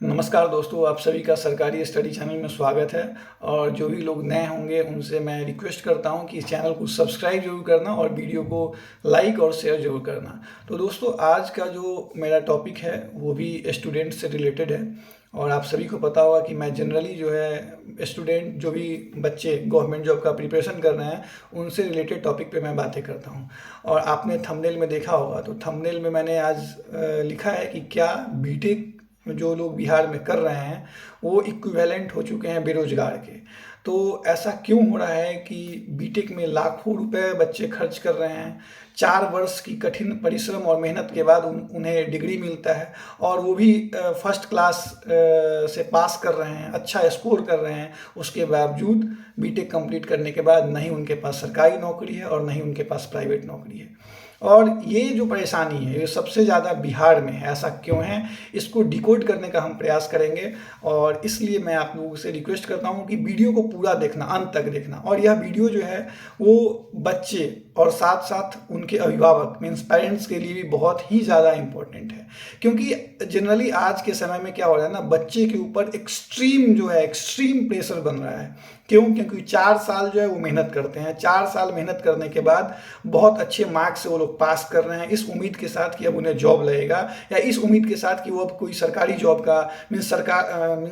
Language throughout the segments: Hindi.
नमस्कार दोस्तों, आप सभी का सरकारी स्टडी चैनल में स्वागत है। और जो भी लोग नए होंगे उनसे मैं रिक्वेस्ट करता हूं कि इस चैनल को सब्सक्राइब जरूर करना और वीडियो को लाइक और शेयर जरूर करना। तो दोस्तों, आज का जो मेरा टॉपिक है वो भी स्टूडेंट से रिलेटेड है। और आप सभी को पता होगा कि मैं जनरली जो है स्टूडेंट जो भी बच्चे गवर्नमेंट जॉब का प्रिपरेशन कर रहे हैं उनसे रिलेटेड टॉपिक पे मैं बातें करता हूं। और आपने थंबनेल में देखा होगा, तो थंबनेल में मैंने आज लिखा है कि क्या बीटेक जो लोग बिहार में कर रहे हैं वो इक्विवेलेंट हो चुके हैं बेरोजगार के। तो ऐसा क्यों हो रहा है कि बीटेक में लाखों रुपए बच्चे खर्च कर रहे हैं, 4 वर्ष की कठिन परिश्रम और मेहनत के बाद उन्हें डिग्री मिलता है और वो भी फर्स्ट क्लास से पास कर रहे हैं, अच्छा स्कोर कर रहे हैं। उसके बावजूद बीटेक कंप्लीट करने के बाद नहीं उनके पास सरकारी नौकरी है और नहीं उनके पास प्राइवेट नौकरी है। और ये जो परेशानी है ये सबसे ज़्यादा बिहार में है। ऐसा क्यों है, इसको डिकोड करने का हम प्रयास करेंगे। और इसलिए मैं आप लोगों से रिक्वेस्ट करता हूँ कि वीडियो को पूरा देखना, अंत तक देखना। और यह वीडियो जो है वो बच्चे और साथ साथ उनके अभिभावक मीन्स पेरेंट्स के लिए भी बहुत ही ज़्यादा इम्पोर्टेंट है। क्योंकि जनरली आज के समय में क्या हो रहा है ना, बच्चे के ऊपर एक्सट्रीम प्रेशर बन रहा है। क्यों? क्योंकि 4 साल जो है वो मेहनत करते हैं, 4 साल मेहनत करने के बाद बहुत अच्छे मार्क्स से वो लोग पास कर रहे हैं, इस उम्मीद के साथ कि अब उन्हें जॉब लगेगा, या इस उम्मीद के साथ कि वो अब कोई सरकारी जॉब का मीन्स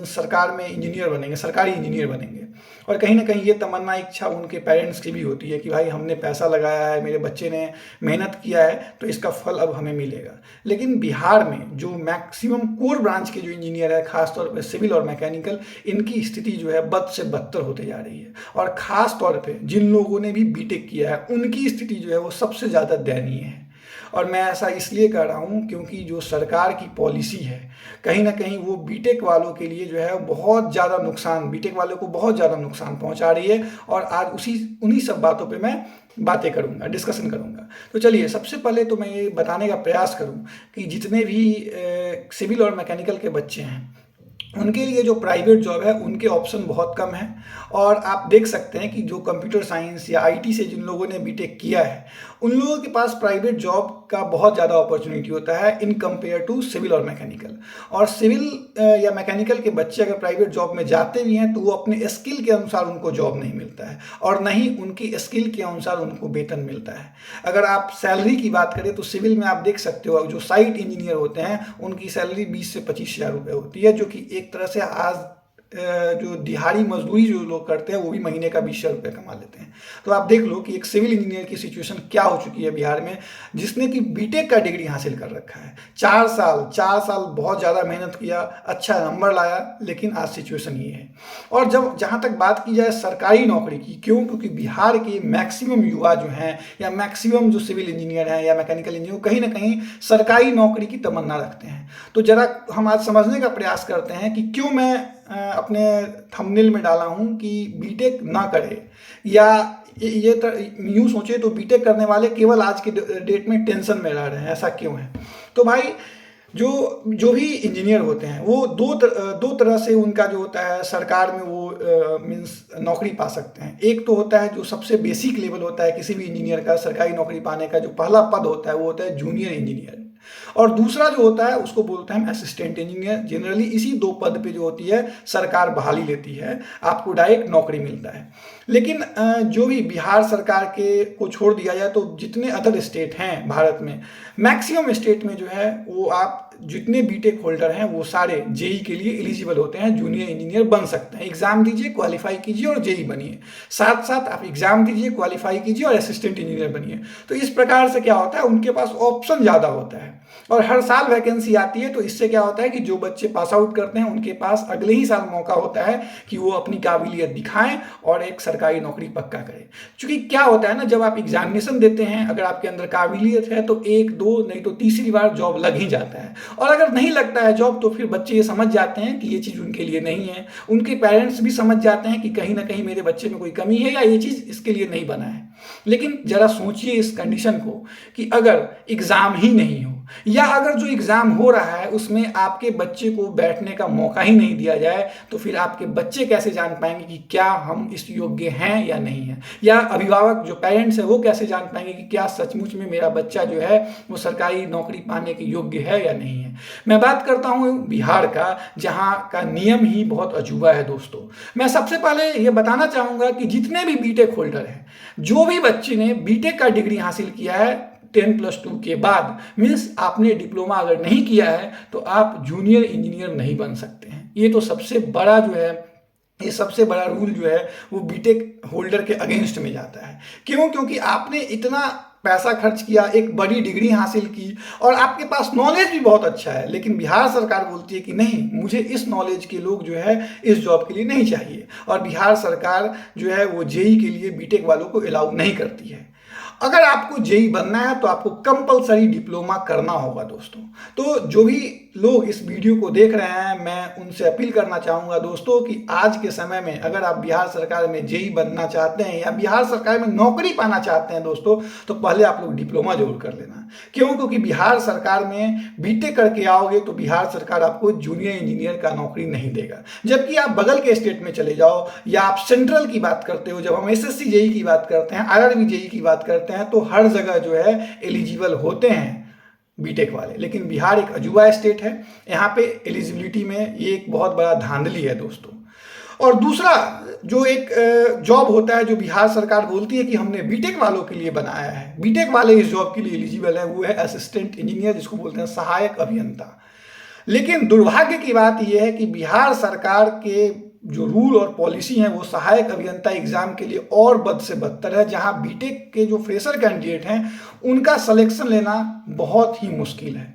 सरकार में इंजीनियर बनेंगे, सरकारी इंजीनियर बनेंगे। और कहीं ना कहीं ये तमन्ना इच्छा उनके पेरेंट्स की भी होती है कि भाई हमने पैसा लगाया है, मेरे बच्चे ने मेहनत किया है, तो इसका फल अब हमें मिलेगा। लेकिन बिहार में जो मैक्सिमम कोर ब्रांच के जो इंजीनियर है, खासतौर पर सिविल और मैकेनिकल, इनकी स्थिति जो है बद से बदतर होते जा रही है। और ख़ास तौर पे जिन लोगों ने भी बीटेक किया है उनकी स्थिति जो है वो सबसे ज़्यादा दयनीय है। और मैं ऐसा इसलिए कह रहा हूँ क्योंकि जो सरकार की पॉलिसी है कहीं ना कहीं वो बीटेक वालों के लिए जो है बहुत ज़्यादा नुकसान, बीटेक वालों को बहुत ज़्यादा नुकसान पहुँचा रही है। और आज उन्हीं सब बातों पे मैं बातें करूँगा, डिस्कशन करूँगा। तो चलिए, सबसे पहले तो मैं ये बताने का प्रयास करूँ कि जितने भी सिविल और मैकेनिकल के बच्चे हैं उनके लिए जो प्राइवेट जॉब है उनके ऑप्शन बहुत कम है। और आप देख सकते हैं कि जो कंप्यूटर साइंस या आईटी से जिन लोगों ने बीटेक किया है उन लोगों के पास प्राइवेट जॉब का बहुत ज़्यादा अपॉर्चुनिटी होता है इन कंपेयर टू सिविल और मैकेनिकल। और सिविल या मैकेनिकल के बच्चे अगर प्राइवेट जॉब में जाते भी हैं तो वो अपने स्किल के अनुसार उनको जॉब नहीं मिलता है और न ही उनकी स्किल के अनुसार उनको वेतन मिलता है। अगर आप सैलरी की बात करें तो सिविल में आप देख सकते हो जो साइट इंजीनियर होते हैं उनकी सैलरी 20 से 25 हज़ार रुपये होती है, जो कि एक तरह से आज जो दिहाड़ी मजदूरी जो लोग करते हैं वो भी महीने का 20 हज़ार रुपये कमा लेते हैं। तो आप देख लो कि एक सिविल इंजीनियर की सिचुएशन क्या हो चुकी है बिहार में, जिसने कि बीटेक का डिग्री हासिल कर रखा है। 4 साल बहुत ज़्यादा मेहनत किया, अच्छा नंबर लाया, लेकिन आज सिचुएशन ये है। और जहाँ तक बात की जाए सरकारी नौकरी की, क्यों? क्योंकि बिहार के मैक्सिमम युवा जो हैं या मैक्सिमम जो सिविल इंजीनियर हैं या मैकेनिकल इंजीनियर कहीं ना कहीं सरकारी नौकरी की तमन्ना रखते हैं। तो जरा हम आज समझने का प्रयास करते हैं कि क्यों मैं अपने थंबनेल में डाला हूं कि बीटेक ना करे, या ये यूँ सोचे तो बीटेक करने वाले केवल आज के डेट में टेंशन में रह रहे हैं। ऐसा क्यों है? तो भाई जो भी इंजीनियर होते हैं वो दो तरह से उनका जो होता है सरकार में वो मीन्स नौकरी पा सकते हैं। एक तो होता है जो सबसे बेसिक लेवल होता है किसी भी इंजीनियर का सरकारी नौकरी पाने का, जो पहला पद होता है वो होता है जूनियर इंजीनियर। और दूसरा जो होता है उसको बोलते हैं हम असिस्टेंट इंजीनियर। जनरली इसी 2 पद पे जो होती है सरकार बहाली लेती है, आपको डायरेक्ट नौकरी मिलता है। लेकिन जो भी बिहार सरकार के को छोड़ दिया जाए तो जितने अदर स्टेट हैं भारत में, मैक्सिमम स्टेट में जो है वो आप जितने बीटेक होल्डर हैं वो सारे जेई के लिए एलिजिबल होते हैं, जूनियर इंजीनियर बन सकते हैं। एग्जाम दीजिए, क्वालिफाई कीजिए और जेई बनिए। साथ साथ आप एग्जाम दीजिए, क्वालिफाई कीजिए और असिस्टेंट इंजीनियर बनिए। तो इस प्रकार से क्या होता है, उनके पास ऑप्शन ज़्यादा होता है और हर साल वैकेंसी आती है। तो इससे क्या होता है कि जो बच्चे पास आउट करते हैं उनके पास अगले ही साल मौका होता है कि वो अपनी काबिलियत दिखाएं और एक सरकारी नौकरी पक्का करें। क्योंकि क्या होता है ना, जब आप एग्जामिनेशन देते हैं अगर आपके अंदर काबिलियत है तो 1, 2 नहीं तो तीसरी बार जॉब लग ही जाता है। और अगर नहीं लगता है जॉब तो फिर बच्चे ये समझ जाते हैं कि ये चीज़ उनके लिए नहीं है। उनके पेरेंट्स भी समझ जाते हैं कि कहीं ना कहीं मेरे बच्चे में कोई कमी है या ये चीज़ इसके लिए नहीं बना है। लेकिन जरा सोचिए इस कंडीशन को कि अगर एग्ज़ाम ही नहीं हो, या अगर जो एग्ज़ाम हो रहा है उसमें आपके बच्चे को बैठने का मौका ही नहीं दिया जाए, तो फिर आपके बच्चे कैसे जान पाएंगे कि क्या हम इस योग्य हैं या नहीं है, या अभिभावक जो पेरेंट्स है वो कैसे जान पाएंगे कि क्या सचमुच में मेरा बच्चा जो है वो सरकारी नौकरी पाने के योग्य है या नहीं है। मैं बात करता हूँ बिहार का, जहाँ का नियम ही बहुत अजूबा है दोस्तों। मैं सबसे पहले ये बताना चाहूँगा कि जितने भी बीटेक होल्डर हैं, जो भी बच्चे ने बीटेक का डिग्री हासिल किया है 10+2 के बाद, मीन्स आपने डिप्लोमा अगर नहीं किया है तो आप जूनियर इंजीनियर नहीं बन सकते हैं। ये तो सबसे बड़ा जो है, ये सबसे बड़ा रूल जो है वो बीटेक होल्डर के अगेंस्ट में जाता है। क्यों? क्योंकि आपने इतना पैसा खर्च किया, एक बड़ी डिग्री हासिल की और आपके पास नॉलेज भी बहुत अच्छा है, लेकिन बिहार सरकार बोलती है कि नहीं, मुझे इस नॉलेज के लोग जो है इस जॉब के लिए नहीं चाहिए। और बिहार सरकार जो है वो जेई के लिए बीटेक वालों को अलाउ नहीं करती है। अगर आपको जेई बनना है तो आपको कंपलसरी डिप्लोमा करना होगा दोस्तों। तो जो भी लोग इस वीडियो को देख रहे हैं, मैं उनसे अपील करना चाहूँगा दोस्तों कि आज के समय में अगर आप बिहार सरकार में जेई बनना चाहते हैं या बिहार सरकार में नौकरी पाना चाहते हैं दोस्तों, तो पहले आप लोग डिप्लोमा जरूर कर लेना। क्यों? क्योंकि बिहार सरकार में बीटेक करके आओगे तो बिहार सरकार आपको जूनियर इंजीनियर का नौकरी नहीं देगा। जबकि आप बगल के स्टेट में चले जाओ या आप सेंट्रल की बात करते हो, जब हम एसएससी जेई की बात करते हैं, आरआरबी जेई की बात करते हैं, तो हर जगह जो है एलिजिबल होते हैं बीटेक वाले। लेकिन बिहार एक अजूबा स्टेट है, यहाँ पे एलिजिबिलिटी में ये एक बहुत बड़ा धांधली है दोस्तों। और दूसरा जो एक जॉब होता है जो बिहार सरकार बोलती है कि हमने बीटेक वालों के लिए बनाया है, बीटेक वाले इस जॉब के लिए एलिजिबल है, वो है असिस्टेंट इंजीनियर, जिसको बोलते हैं सहायक अभियंता। लेकिन दुर्भाग्य की बात यह है कि बिहार सरकार के जो रूल और पॉलिसी है वो सहायक अभियंता एग्जाम के लिए और बद से बदतर है, जहां बीटेक के जो फ्रेशर कैंडिडेट हैं उनका सिलेक्शन लेना बहुत ही मुश्किल है।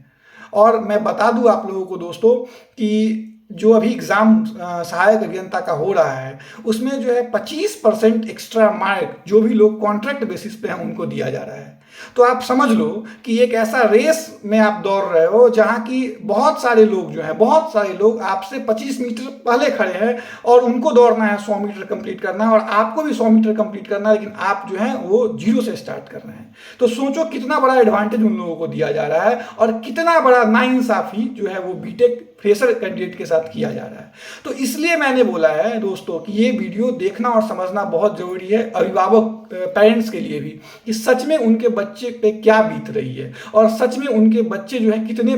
और मैं बता दूं आप लोगों को दोस्तों कि जो अभी एग्ज़ाम सहायक अभियंता का हो रहा है उसमें जो है 25% एक्स्ट्रा मार्क जो भी लोग कॉन्ट्रैक्ट बेसिस पे हैं उनको दिया जा रहा है। तो आप समझ लो कि एक ऐसा रेस में आप दौड़ रहे हो जहां की बहुत सारे लोग जो हैं, बहुत सारे लोग आपसे 25 मीटर पहले खड़े हैं और उनको दौड़ना है, 100 मीटर कंप्लीट करना है, और आपको भी 100 मीटर कंप्लीट करना है, लेकिन आप जो है वो जीरो से स्टार्ट कर रहे हैं। तो सोचो कितना बड़ा एडवांटेज उन लोगों को दिया जा रहा है और कितना बड़ा नाइंसाफी जो है वो बीटेक फ्रेशर कैंडिडेट के साथ किया जा रहा है। तो इसलिए मैंने बोला है दोस्तों कि ये वीडियो देखना और समझना बहुत जरूरी है अभिभावक पेरेंट्स के लिए भी, कि सच में उनके बच्चे पे क्या बीत रही है और सच में उनके बच्चे जो है कितने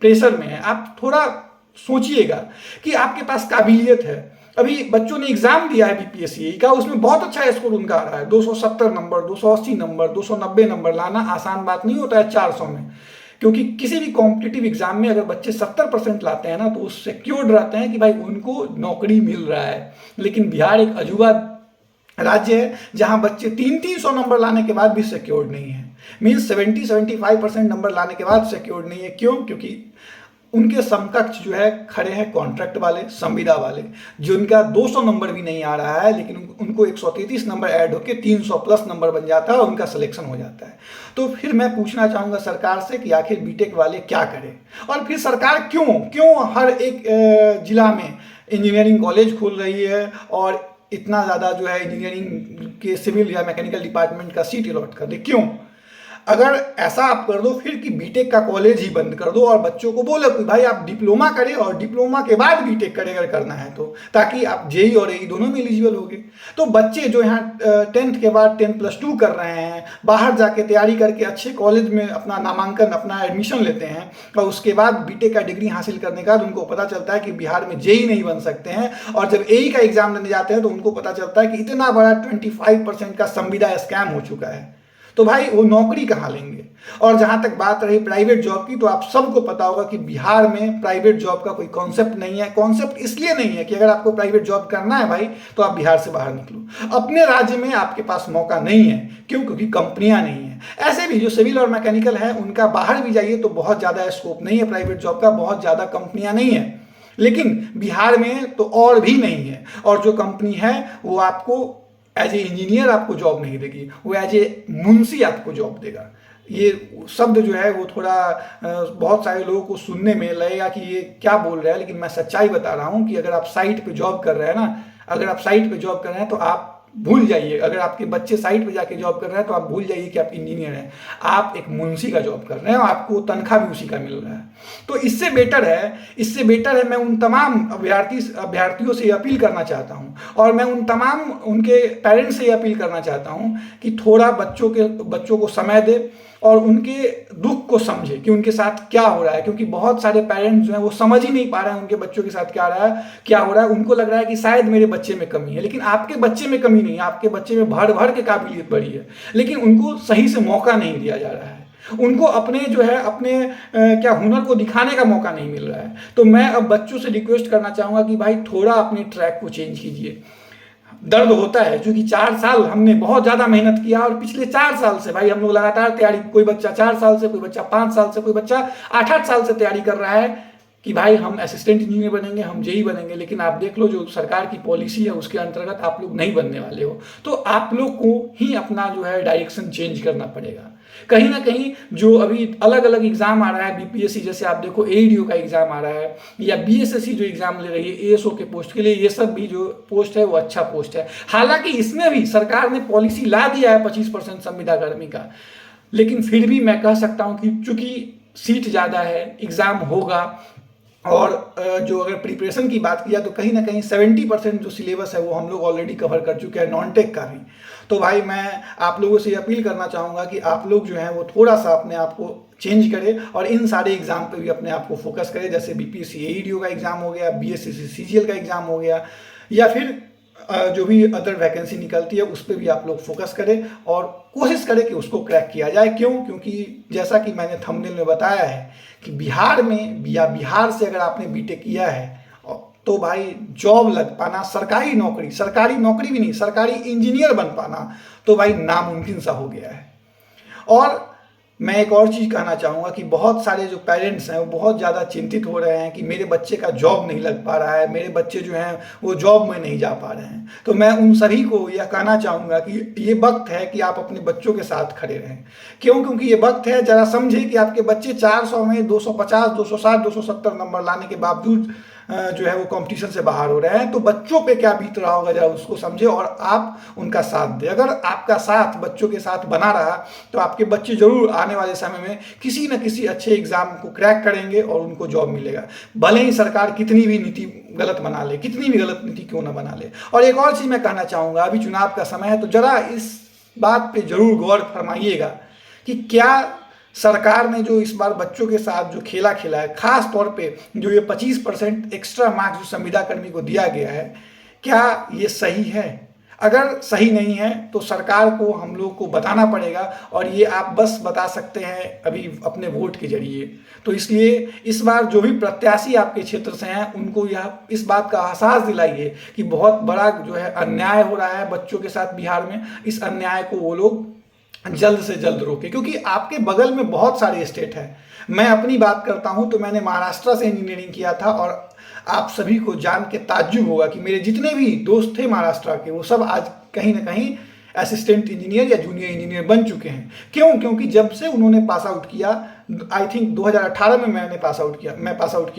प्रेशर में है। आप थोड़ा सोचिएगा कि आपके पास काबिलियत है। अभी बच्चों ने एग्जाम दिया है बीपीएससी का, उसमें बहुत अच्छा स्कोर उनका आ रहा है, 270 नंबर, 280 नंबर, 290 नंबर लाना आसान बात नहीं होता है 400 में। क्योंकि किसी भी कॉम्पिटिटिव एग्जाम में अगर बच्चे 70% लाते हैं ना तो वो सिक्योर्ड रहते हैं कि भाई उनको नौकरी मिल रहा है। लेकिन बिहार एक अजूबा राज्य है जहां बच्चे 300 नंबर लाने के बाद भी सिक्योर्ड नहीं है, मीन्स 70-75% नंबर लाने के बाद सिक्योर्ड नहीं है। क्यों? क्योंकि उनके समकक्ष जो है खड़े हैं कॉन्ट्रैक्ट वाले, संविदा वाले, जिनका 200 नंबर भी नहीं आ रहा है, लेकिन उनको 133 नंबर ऐड होकर 300 प्लस नंबर बन जाता है और उनका सिलेक्शन हो जाता है। तो फिर मैं पूछना चाहूँगा सरकार से कि आखिर बीटेक वाले क्या करें, और फिर सरकार क्यों हर एक जिला में इंजीनियरिंग कॉलेज खोल रही है और इतना ज़्यादा जो है इंजीनियरिंग के सिविल या मैकेनिकल डिपार्टमेंट का सीट अलॉट कर दे। क्यों? अगर ऐसा आप कर दो फिर कि बीटेक का कॉलेज ही बंद कर दो और बच्चों को बोलो कि भाई आप डिप्लोमा करें और डिप्लोमा के बाद बीटेक करें अगर करना है तो, ताकि आप जेई और एई दोनों में एलिजिबल होगे। तो बच्चे जो यहाँ 10th के बाद 10+2 कर रहे हैं, बाहर जाके तैयारी करके अच्छे कॉलेज में अपना नामांकन, अपना एडमिशन लेते हैं और उसके बाद बीटेक का डिग्री हासिल करने के बाद उनको पता चलता है कि बिहार में जेई नहीं बन सकते हैं, और जब एई का एग्जाम देने जाते हैं तो उनको पता चलता है कि इतना बड़ा 25% का संविदा स्कैम हो चुका है। तो भाई वो नौकरी कहाँ लेंगे? और जहाँ तक बात रही प्राइवेट जॉब की, तो आप सबको पता होगा कि बिहार में प्राइवेट जॉब का कोई कॉन्सेप्ट नहीं है। कॉन्सेप्ट इसलिए नहीं है कि अगर आपको प्राइवेट जॉब करना है भाई तो आप बिहार से बाहर निकलो, अपने राज्य में आपके पास मौका नहीं है। क्यों? क्योंकि कंपनियां नहीं है। ऐसे भी जो सिविल और मैकेनिकल है उनका बाहर भी जाइए तो बहुत ज़्यादा स्कोप नहीं है प्राइवेट जॉब का, बहुत ज़्यादा कंपनियां नहीं है। लेकिन बिहार में तो और भी नहीं है, और जो कंपनी है वो आपको एज ए इंजीनियर आपको जॉब नहीं देगी, वो एज ए मुंशी आपको जॉब देगा। ये शब्द जो है वो थोड़ा बहुत सारे लोगों को सुनने में लगेगा कि ये क्या बोल रहा है, लेकिन मैं सच्चाई बता रहा हूँ कि अगर आप साइट पे जॉब कर रहे हैं ना, अगर आप साइट पे जॉब कर रहे हैं तो आप भूल जाइए। अगर आपके बच्चे साइट पे जाके जॉब कर रहे हैं तो आप भूल जाइए कि आप इंजीनियर हैं, आप एक मुंशी का जॉब कर रहे हैं और आपको तनख्वाह भी उसी का मिल रहा है। तो इससे बेटर है मैं उन तमाम अभ्यर्थियों से अपील करना चाहता हूं और मैं उन तमाम उनके पेरेंट्स से अपील करना चाहता हूं कि थोड़ा बच्चों को समय दे और उनके दुख को समझे कि उनके साथ क्या हो रहा है, क्योंकि बहुत सारे पेरेंट्स जो हैं वो समझ ही नहीं पा रहे हैं उनके बच्चों के साथ क्या हो रहा है। उनको लग रहा है कि शायद मेरे बच्चे में कमी है, लेकिन आपके बच्चे में कमी नहीं है, आपके बच्चे में भर भर के काबिलियत बड़ी है, लेकिन उनको सही से मौका नहीं दिया जा रहा है, उनको अपने क्या हुनर को दिखाने का मौका नहीं मिल रहा है। तो मैं अब बच्चों से रिक्वेस्ट करना चाहूँगा कि भाई थोड़ा अपने ट्रैक को चेंज कीजिए। दर्द होता है क्योंकि 4 साल हमने बहुत ज़्यादा मेहनत किया और पिछले 4 साल से भाई हम लोग लगातार तैयारी, कोई बच्चा 4 साल से, कोई बच्चा 5 साल से, कोई बच्चा 8-8 साल से तैयारी कर रहा है कि भाई हम असिस्टेंट इंजीनियर बनेंगे, हम जेई बनेंगे, लेकिन आप देख लो जो सरकार की पॉलिसी है उसके अंतर्गत आप लोग नहीं बनने वाले हो। तो आप लोग को ही अपना डायरेक्शन चेंज करना पड़ेगा। कहीं ना कहीं जो अभी अलग अलग एग्जाम आ रहा है, बीपीएससी जैसे आप देखो एईडीओ का एग्जाम आ रहा है, या बीएसएससी जो एग्जाम ले रही है एएसओ के पोस्ट के लिए, ये सब भी जो पोस्ट है वो अच्छा पोस्ट है। हालांकि इसमें भी सरकार ने पॉलिसी ला दिया है 25% संविदा कर्मी का, लेकिन फिर भी मैं कह सकता हूं कि चूंकि सीट ज़्यादा है, एग्जाम होगा, और जो अगर प्रिपरेशन की बात किया तो कहीं ना कहीं 70% जो सिलेबस है वो हम लोग ऑलरेडी कवर कर चुके हैं, नॉन टेक का भी। तो भाई मैं आप लोगों से अपील करना चाहूँगा कि आप लोग जो हैं वो थोड़ा सा अपने आप को चेंज करें और इन सारे एग्जाम पे भी अपने आप को फोकस करें, जैसे बीपीएससी एईडीओ का एग्जाम हो गया, बीएसएससी सीजीएल का एग्जाम हो गया, या फिर जो भी अदर वैकेंसी निकलती है उस पर भी आप लोग फोकस करें और कोशिश करें कि उसको क्रैक किया जाए। क्यों? क्योंकि जैसा कि मैंने थंबनेल में बताया है कि बिहार में या बिहार से अगर आपने बीटेक किया है तो भाई जॉब लग पाना, सरकारी नौकरी भी नहीं, सरकारी इंजीनियर बन पाना तो भाई नामुमकिन सा हो गया है। और मैं एक और चीज़ कहना चाहूँगा कि बहुत सारे जो पेरेंट्स हैं वो बहुत ज़्यादा चिंतित हो रहे हैं कि मेरे बच्चे का जॉब नहीं लग पा रहा है, मेरे बच्चे जो हैं वो जॉब में नहीं जा पा रहे हैं। तो मैं उन सभी को यह कहना चाहूँगा कि ये वक्त है कि आप अपने बच्चों के साथ खड़े रहें। क्यों? क्योंकि ये वक्त है, ज़रा समझे कि आपके बच्चे 400 में 250, 260, 270 नंबर लाने के बावजूद जो है वो कंपटीशन से बाहर हो रहे हैं। तो बच्चों पे क्या बीत रहा होगा जरा उसको समझे और आप उनका साथ दें। अगर आपका साथ बच्चों के साथ बना रहा तो आपके बच्चे जरूर आने वाले समय में किसी न किसी अच्छे एग्जाम को क्रैक करेंगे और उनको जॉब मिलेगा, भले ही सरकार कितनी भी नीति गलत बना ले, कितनी भी गलत नीति क्यों ना बना ले। और एक और चीज़ मैं कहना चाहूँगा, अभी चुनाव का समय है तो जरा इस बात पर जरूर गौर फरमाइएगा कि क्या सरकार ने जो इस बार बच्चों के साथ जो खेला है, खास तौर पे जो ये 25% एक्स्ट्रा मार्क्स जो संविदा कर्मी को दिया गया है, क्या ये सही है? अगर सही नहीं है तो सरकार को हम लोग को बताना पड़ेगा और ये आप बस बता सकते हैं अभी अपने वोट के जरिए। तो इसलिए इस बार जो भी प्रत्याशी आपके क्षेत्र से हैं उनको यह इस बात का एहसास दिलाइए कि बहुत बड़ा जो है अन्याय हो रहा है बच्चों के साथ बिहार में। इस अन्याय को वो लोग जल्द से जल्द रोके, क्योंकि आपके बगल में बहुत सारे स्टेट हैं। मैं अपनी बात करता हूं तो मैंने महाराष्ट्र से इंजीनियरिंग किया था और आप सभी को जान के ताज्जुब होगा कि मेरे जितने भी दोस्त थे महाराष्ट्र के वो सब आज कहीं ना कहीं असिस्टेंट इंजीनियर या जूनियर इंजीनियर बन चुके हैं। क्यों? क्योंकि जब से उन्होंने पास आउट किया, आई थिंक 2018 में मैं पास आउट किया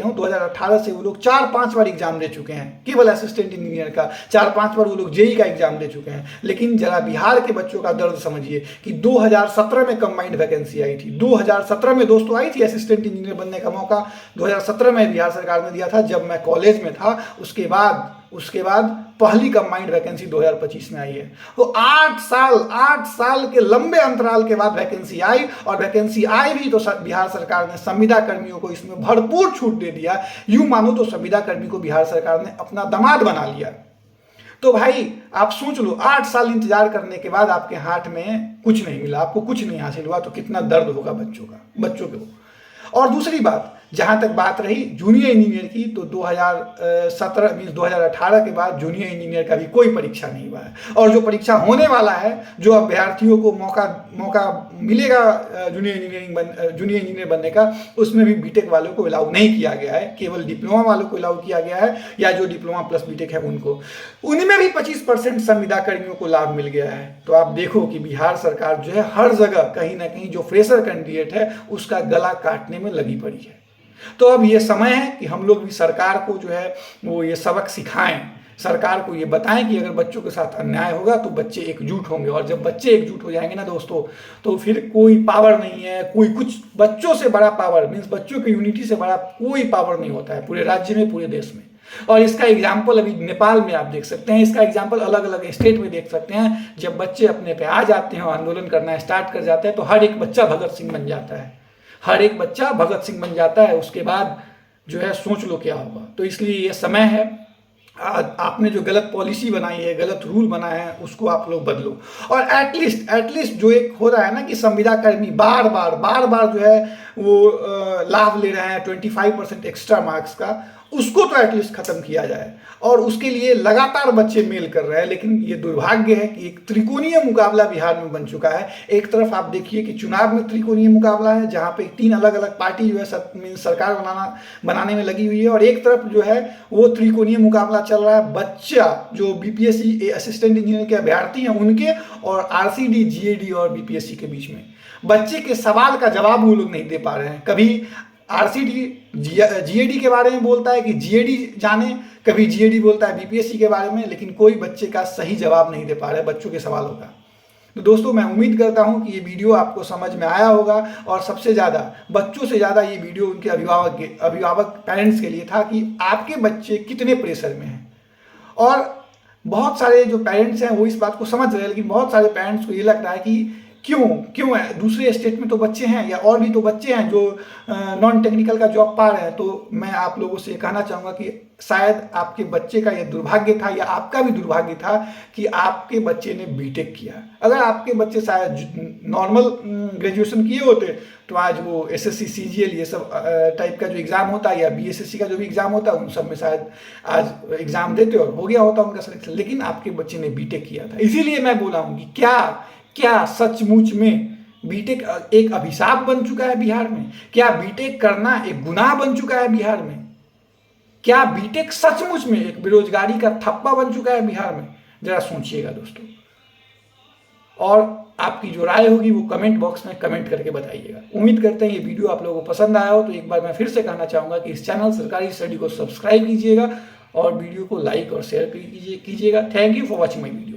हूँ, 2018 से वो लोग 4-5 बार एग्जाम दे चुके हैं, केवल असिस्टेंट इंजीनियर का 4-5 बार वो लोग जेई का एग्जाम दे चुके हैं। लेकिन जरा बिहार के बच्चों का दर्द समझिए कि 2017 में कंबाइंड वैकेंसी आई थी, 2017 में दोस्तों आई थी असिस्टेंट इंजीनियर बनने का मौका, 2017 में बिहार सरकार ने दिया था जब मैं कॉलेज में था। उसके बाद पहली कंबाइंड वैकेंसी 2025 में आई है। तो 8 साल के लंबे अंतराल के बाद वैकेंसी आई, और वैकेंसी आई भी तो बिहार सरकार ने संविदा कर्मियों को इसमें भरपूर छूट दे दिया। यूं मानो तो संविदा कर्मी को बिहार सरकार ने अपना दामाद बना लिया। तो भाई आप सोच लो, 8 साल इंतजार करने के बाद आपके हाथ में कुछ नहीं मिला, आपको कुछ नहीं हासिल हुआ, तो कितना दर्द होगा बच्चों को। और दूसरी बात, जहाँ तक बात रही जूनियर इंजीनियर की, तो 2018 के बाद जूनियर इंजीनियर का भी कोई परीक्षा नहीं हुआ है। और जो परीक्षा होने वाला है, जो अभ्यर्थियों को मौका मिलेगा जूनियर इंजीनियर बनने का, उसमें भी बीटेक वालों को अलाउ नहीं किया गया है, केवल डिप्लोमा वालों को अलाउ किया गया है, या जो डिप्लोमा प्लस बीटेक है उनको, उनमें भी 25% संविदा कर्मियों को लाभ मिल गया है। तो आप देखो कि बिहार सरकार जो है हर जगह कहीं ना कहीं जो फ्रेशर कैंडिडेट है उसका गला काटने में लगी पड़ी है। तो अब ये समय है कि हम लोग भी सरकार को जो है वो ये सबक सिखाएं सरकार को ये बताएं कि अगर बच्चों के साथ अन्याय होगा तो बच्चे एकजुट होंगे, और जब बच्चे एकजुट हो जाएंगे ना दोस्तों, तो फिर कोई पावर नहीं है, कोई कुछ बच्चों से बड़ा पावर मीन्स बच्चों की यूनिटी से बड़ा कोई पावर नहीं होता है पूरे राज्य में, पूरे देश में। और इसका एग्जाम्पल अभी नेपाल में आप देख सकते हैं, इसका एग्जाम्पल अलग अलग स्टेट में देख सकते हैं। जब बच्चे अपने पे आ जाते हैं और आंदोलन करना स्टार्ट कर जाते हैं तो हर एक बच्चा भगत सिंह बन जाता है, हर एक बच्चा भगत सिंह बन जाता है। उसके बाद जो है सोच लो क्या होगा। तो इसलिए ये समय है, आपने जो गलत पॉलिसी बनाई है, गलत रूल बनाए हैं, उसको आप लोग बदलो। और एटलीस्ट जो एक हो रहा है ना कि संविदा कर्मी बार बार जो है वो लाभ ले रहे हैं 25% एक्स्ट्रा मार्क्स का, उसको तो एटलीस्ट खत्म किया जाए। और उसके लिए लगातार बच्चे मेल कर रहे हैं, लेकिन ये दुर्भाग्य है कि एक त्रिकोणीय मुकाबला बिहार में बन चुका है। एक तरफ आप देखिए कि चुनाव में त्रिकोणीय मुकाबला है, जहां पे 3 अलग अलग पार्टी जो है सरकार बनाने में लगी हुई है, और एक तरफ जो है वो त्रिकोणीय मुकाबला चल रहा है बच्चा जो बीपीएससी असिस्टेंट इंजीनियर के अभ्यर्थी हैं उनके, और आरसीडी, जीएडी और बीपीएससी के बीच में। बच्चे के सवाल का जवाब वो लोग नहीं दे पा रहे हैं। कभी आरसीडी जीएडी के बारे में बोलता है कि जीएडी जाने, कभी जीएडी बोलता है बीपीएससी के बारे में, लेकिन कोई बच्चे का सही जवाब नहीं दे पा रहे बच्चों के सवालों का। तो दोस्तों मैं उम्मीद करता हूं कि ये वीडियो आपको समझ में आया होगा, और सबसे ज़्यादा बच्चों से ज़्यादा ये वीडियो उनके अभिभावक पेरेंट्स के लिए था कि आपके बच्चे कितने प्रेशर में हैं। और बहुत सारे जो पेरेंट्स हैं वो इस बात को समझ रहे हैं, लेकिन बहुत सारे पेरेंट्स को ये लग रहा है कि क्यों है, दूसरे स्टेट में तो बच्चे हैं, या और भी तो बच्चे हैं जो नॉन टेक्निकल का जॉब पा रहे हैं। तो मैं आप लोगों से कहना चाहूँगा कि शायद आपके बच्चे का यह दुर्भाग्य था, या आपका भी दुर्भाग्य था कि आपके बच्चे ने बीटेक किया। अगर आपके बच्चे शायद नॉर्मल ग्रेजुएशन किए होते तो आज वो एसएससी, सीजीएल ये सब टाइप का जो एग्ज़ाम होता है, या बीएसएससी का जो भी एग्ज़ाम होता है, उन सब में शायद आज एग्ज़ाम देते और हो गया होता उनका सिलेक्शन। लेकिन आपके बच्चे ने बीटेक किया था। इसीलिए मैं बोला हूँ कि क्या सचमुच में बीटेक एक अभिशाप बन चुका है बिहार में? क्या बीटेक करना एक गुनाह बन चुका है बिहार में? क्या बीटेक सचमुच में एक बेरोजगारी का थप्पा बन चुका है बिहार में? जरा सोचिएगा दोस्तों, और आपकी जो राय होगी वो कमेंट बॉक्स में कमेंट करके बताइएगा। उम्मीद करते हैं ये वीडियो आप लोगों को पसंद आया हो। तो एक बार मैं फिर से कहना चाहूँगा कि इस चैनल सरकारी स्टडी को सब्सक्राइब कीजिएगा, और वीडियो को लाइक और शेयर कीजिएगा। Thank you for watching my video.